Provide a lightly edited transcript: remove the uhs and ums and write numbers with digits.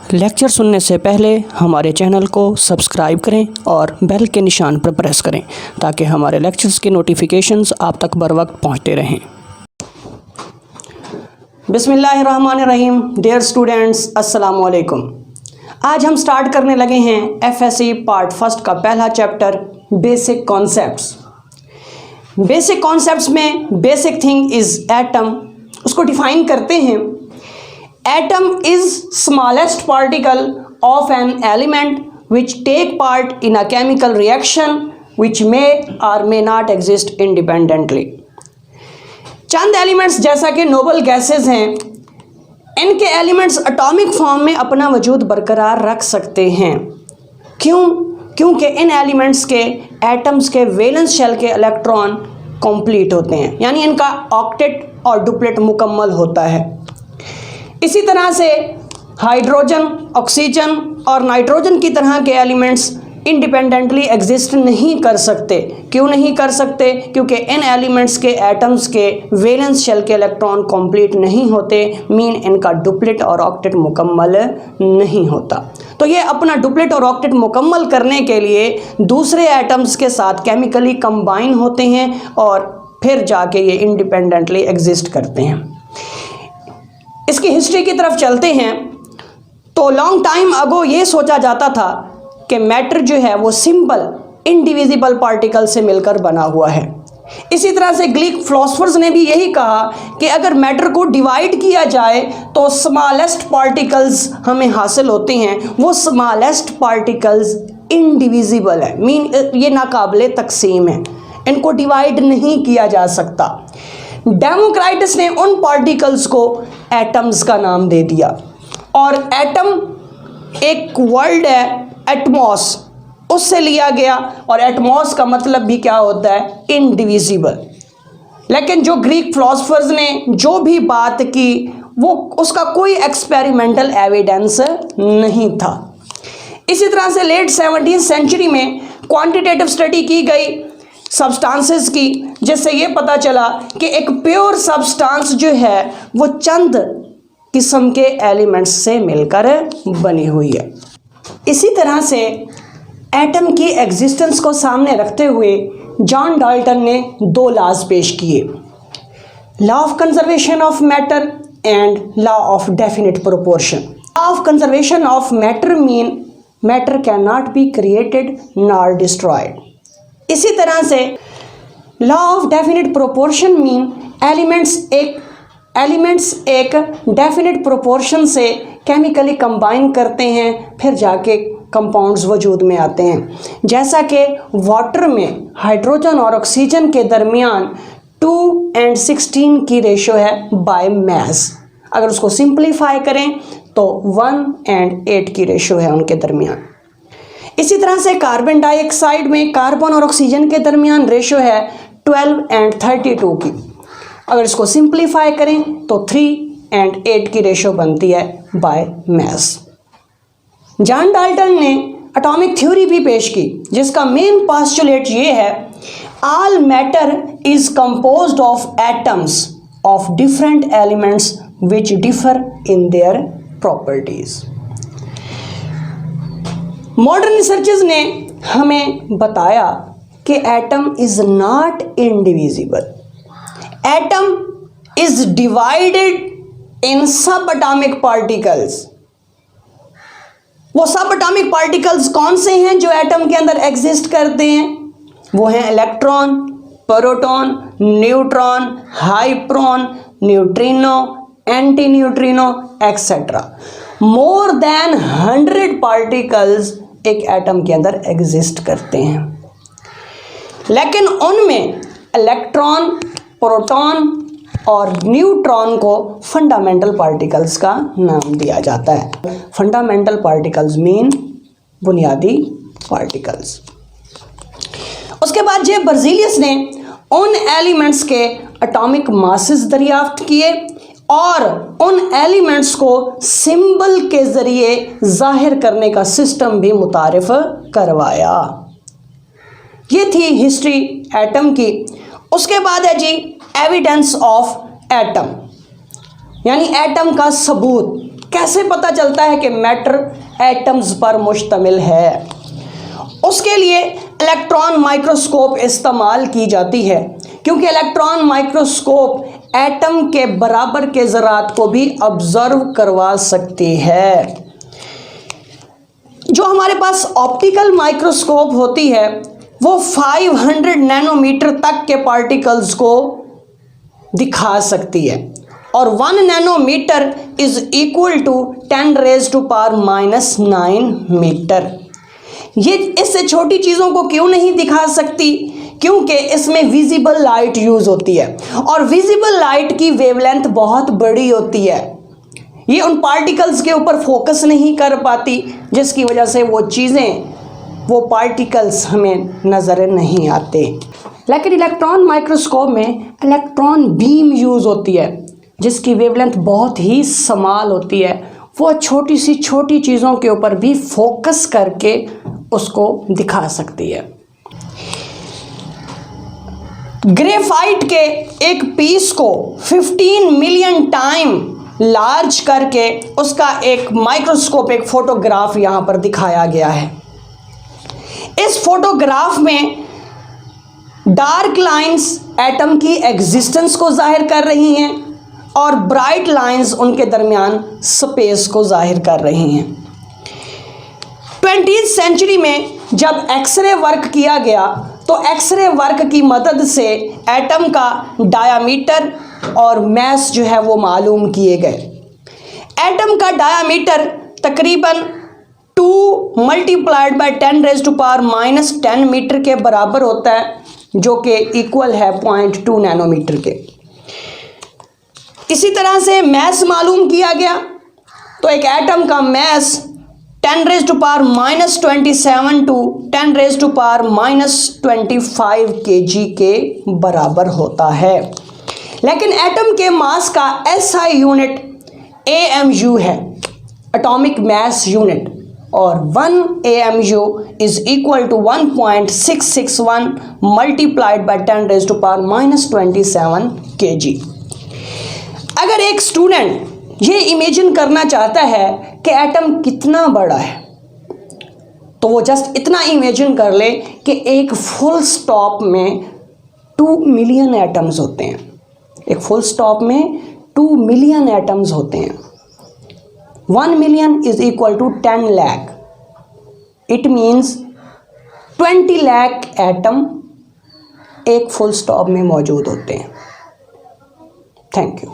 Lecture सुनने से पहले हमारे चैनल को सब्सक्राइब करें और बेल के निशान पर प्रेस करें ताकि हमारे लेक्चर्स के नोटिफिकेशंस आप तक बर वक्त पहुँचते रहें। बिस्मिल्लाहिर्रहमानिर्रहीम। डियर स्टूडेंट्स, अस्सलाम वालेकुम। आज हम स्टार्ट करने लगे हैं एफएससी पार्ट फर्स्ट का पहला chapter basic concepts. Basic concepts में बेसिक थिंग इज़ एटम, उसको डिफाइन करते हैं। Atom is smallest particle of an element which take part in a chemical reaction which may or may not exist independently। Chand elements जैसा कि noble gases हैं, इनके elements atomic form में अपना वजूद बरकरार रख सकते हैं। क्यों? क्योंकि इन एलिमेंट्स के एटम्स के वैलेंस शेल के इलेक्ट्रॉन कंप्लीट होते हैं, यानी इनका ऑक्टेट और डुप्लेट मुकम्मल होता है। इसी तरह से हाइड्रोजन, ऑक्सीजन और नाइट्रोजन की तरह के एलिमेंट्स इंडिपेंडेंटली एग्जिस्ट नहीं कर सकते। क्यों नहीं कर सकते? क्योंकि इन एलिमेंट्स के एटम्स के वैलेंस शेल के इलेक्ट्रॉन कंप्लीट नहीं होते, मीन इनका डुप्लेट और ऑक्टेट मुकम्मल नहीं होता। तो ये अपना डुप्लेट और ऑक्टेट मुकम्मल करने के लिए दूसरे एटम्स के साथ केमिकली कंबाइन होते हैं और फिर जाके ये इंडिपेंडेंटली एग्जिस्ट करते हैं। इसकी हिस्ट्री की तरफ चलते हैं तो लॉन्ग टाइम अगो ये सोचा जाता था कि मैटर जो है वो सिंपल इंडिविजिबल पार्टिकल से मिलकर बना हुआ है। इसी तरह से ग्रीक फिलोसोफर्स ने भी यही कहा कि अगर मैटर को डिवाइड किया जाए तो स्मॉलेस्ट पार्टिकल्स हमें हासिल होते हैं। वो स्मॉलेस्ट पार्टिकल्स इंडिविजिबल है, मीन ये नाकाबिले तकसीम है, इनको डिवाइड नहीं किया जा सकता। डेमोक्राइटस ने उन पार्टिकल्स को एटम्स का नाम दे दिया और एटम एक वर्ड है एटमॉस, उससे लिया गया और एटमॉस का मतलब भी क्या होता है? इनडिविजिबल। लेकिन जो ग्रीक फिलोसोफर्स ने जो भी बात की वो उसका कोई एक्सपेरिमेंटल एविडेंस नहीं था। इसी तरह से लेट 17वीं सेंचुरी में क्वांटिटेटिव स्टडी की गई सब्सटेंसेस की, जिससे ये पता चला कि एक प्योर सब्सटेंस जो है वो चंद किस्म के एलिमेंट्स से मिलकर बनी हुई है। इसी तरह से एटम की एग्जिस्टेंस को सामने रखते हुए जॉन डाल्टन ने दो लॉज पेश किए, law of conservation of matter and law of definite proportion. Law of conservation of matter mean matter can not be created nor destroyed. इसी तरह से law of definite proportion mean elements एक definite proportion से chemically combine करते हैं, फिर जाके compounds वजूद में आते हैं। जैसा कि वाटर में हाइड्रोजन और ऑक्सीजन के दरमियान 2:16 की रेशो है बाय मास। अगर उसको सिंप्लीफाई करें तो 1:8 की रेशो है उनके दरमियान। इसी तरह से कार्बन डाइऑक्साइड में कार्बन और ऑक्सीजन के दरमियान रेशो है 12:32 की। अगर इसको सिंप्लीफाई करें तो 3:8 की रेशो बनती है बाय मास। जॉन डाल्टन ने एटॉमिक थ्योरी भी पेश की, जिसका मेन पोस्टुलेट ये है, all matter is composed of atoms of different elements which differ in their properties. Modern researchers ने हमें बताया कि atom is not indivisible, atom is divided in सब एटॉमिक पार्टिकल्स। वो सब एटॉमिक पार्टिकल्स कौन से हैं जो एटम के अंदर एग्जिस्ट करते हैं? वो हैं electron, proton, neutron, hyperon, neutrino, anti neutrino etcetera. More than 100 particles एक एटम के अंदर एग्जिस्ट करते हैं, लेकिन उनमें इलेक्ट्रॉन, प्रोटॉन और न्यूट्रॉन को फंडामेंटल पार्टिकल्स का नाम दिया जाता है। फंडामेंटल पार्टिकल्स मीन बुनियादी पार्टिकल्स। उसके बाद जे बर्ज़िलियस ने उन एलिमेंट्स के एटॉमिक मासेस दरियाफ्त किए और उन एलिमेंट्स को सिंबल के ज़रिए जाहिर करने का सिस्टम भी मुतारिफ करवाया। ये थी हिस्ट्री एटम की। उसके बाद है जी एविडेंस ऑफ एटम, यानी एटम का सबूत। कैसे पता चलता है कि मैटर एटम्स पर मुश्तमिल है? उसके लिए इलेक्ट्रॉन माइक्रोस्कोप इस्तेमाल की जाती है, क्योंकि इलेक्ट्रॉन माइक्रोस्कोप एटम के बराबर के ज़रात को भी ऑब्जर्व करवा सकती है। जो हमारे पास ऑप्टिकल माइक्रोस्कोप होती है वो 500 नैनोमीटर तक के पार्टिकल्स को दिखा सकती है, और 1 nanometre is equal to 10⁻⁻⁹ metre. ये इससे छोटी चीज़ों को क्यों नहीं दिखा सकती? क्योंकि इसमें विजिबल लाइट यूज़ होती है, और विजिबल लाइट की वेवलेंथ बहुत बड़ी होती है। ये उन पार्टिकल्स के ऊपर फोकस नहीं कर पाती, जिसकी वजह से वो पार्टिकल्स हमें नज़र नहीं आते। लेकिन इलेक्ट्रॉन माइक्रोस्कोप में इलेक्ट्रॉन बीम यूज़ होती है, जिसकी वेवलेंथ बहुत ही स्मॉल होती है। वो छोटी सी छोटी चीज़ों के ऊपर भी फोकस करके उसको दिखा सकती है। ग्रेफाइट के एक पीस को 15 मिलियन टाइम लार्ज करके उसका एक माइक्रोस्कोप, एक फोटोग्राफ यहाँ पर दिखाया गया है। इस फोटोग्राफ में डार्क लाइंस एटम की एग्जिस्टेंस को जाहिर कर रही हैं, और ब्राइट लाइंस उनके दरमियान स्पेस को जाहिर कर रही हैं। 20वीं सेंचुरी में जब एक्सरे वर्क किया गया तो एक्सरे वर्क की मदद से एटम का डायामीटर और मैस जो है वो मालूम किए गए। एटम का डायामीटर तकरीबन 2 × 10⁻⁻10 मीटर के बराबर होता है, जो कि इक्वल है 0.2 नैनोमीटर के। इसी तरह से मैस मालूम किया गया, तो एक एटम का मैस 10⁻⁻27 to 10⁻⁻25 kg के बराबर होता है। लेकिन एटम के मास का SI यूनिट AMU है, एटॉमिक मास यूनिट, और 1 AMU is equal to 1.661 × 10⁻⁻27 kg। अगर एक स्टूडेंट ये इमेजिन करना चाहता है कि एटम कितना बड़ा है, तो वो जस्ट इतना इमेजिन कर ले कि एक फुल स्टॉप में 2 मिलियन एटम्स होते हैं। एक फुल स्टॉप में 2 मिलियन एटम्स होते हैं। 1 million is equal to 10 lakh. It means 20 lakh atom एक फुल स्टॉप में मौजूद होते हैं। Thank you.